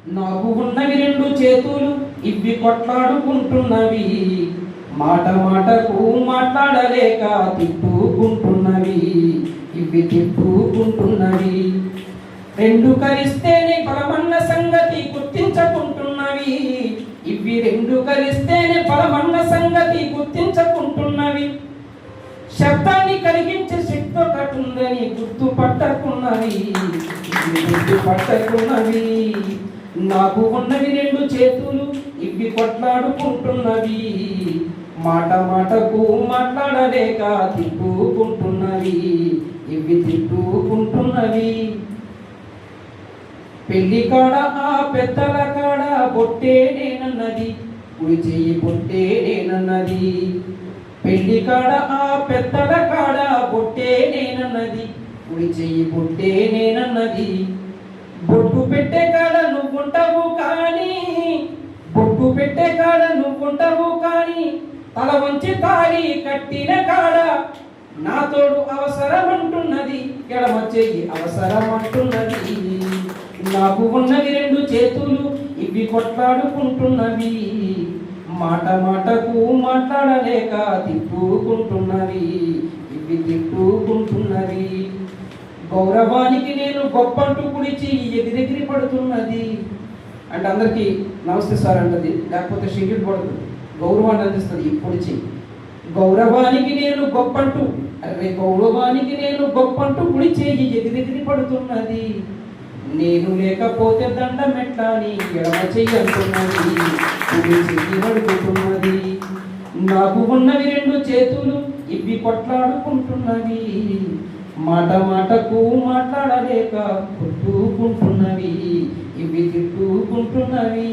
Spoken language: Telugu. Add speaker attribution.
Speaker 1: నాకు ఉన్నవి రెండు చేతులు ఇవి కొట్లాడుకుంటున్నవి, మాట మాటకు మాట్లాడలేక తిట్టుకుంటున్నవి, ఇవి తిట్టుకుంటున్నవి. రెండు కలిస్తేనే బలమన్న సంగతి గుర్తించకుంటున్నవి, ఇవి రెండు కలిస్తేనే బలమన్న సంగతి గుర్తించకుంటున్నవి. శబ్దాన్ని కలిగించే శక్తి ఒకటి ఉందని గుర్తుపట్టకున్నవి, ఇవి గుర్తుపట్టకున్నవి. నాకు ఉన్నవి రెండు చేతులు ఇవి కొట్లాడుకుంటున్నవి, మాట మాటకు మాట్లాడలేక తిట్టుకుంటున్నవి, ఇవి తిట్టుకుంటున్నవి. పెళ్లి కాడ ఆ పెద్దల కాడ బొట్టే నేనన్నది, కుడి చెయ్యి బొట్టే నేనన్నది. పెళ్లి కాడ ఆ పెద్దల కాడ బొట్టే నేనన్నది, కుడి చెయ్యి బొట్టే నేనన్నది. బొట్టు పెట్టే కాడ నువ్వుంటావు కానీ, బొట్టు పెట్టే కాడ నువ్వుంటావు కానీ, తల వంచి తాళి కట్టిన కాడ నా తోడు అవసరం అంటున్నది, ఎడమ చెయ్యి అవసరం అంటున్నది. నాకు ఉన్నవి రెండు చేతులు ఇవి కొట్లాడుకుంటున్నవి, మాట మాటకు మాట్లాడలేక తిట్టుకుంటున్నవి, ఇవి తిట్టుకుంటున్నవి. గౌరవానికి నేను గొప్పంటూ కుడిచి ఎగిరెగిరి పడుతున్నది అంటే అందరికీ నమస్తే సార్ అంటది, లేకపోతే షెడ్యూల్ పడుతుంది, గౌరవాన్ని అందిస్తుంది పొడిచి. గౌరవానికి నేను గొప్పంటూ, అరే గౌరవానికి నేను గొప్పంటూ కుడి చేయి ఎగిరెగిరి పడుతున్నది, నేను లేకపోతే దండం ఎట్లా అని ఎడమ చెయ్యి అంటున్నది, కుడి చెయ్యి అడుగుతున్నది. నాకు ఉన్నవి రెండు చేతులు ఇవి కొట్లాడుకుంటున్నవి, మాట మాటకు మాట్లాడలేక కొట్టుకుంటున్నవి, ఇవి తిట్టుకుంటున్నవి.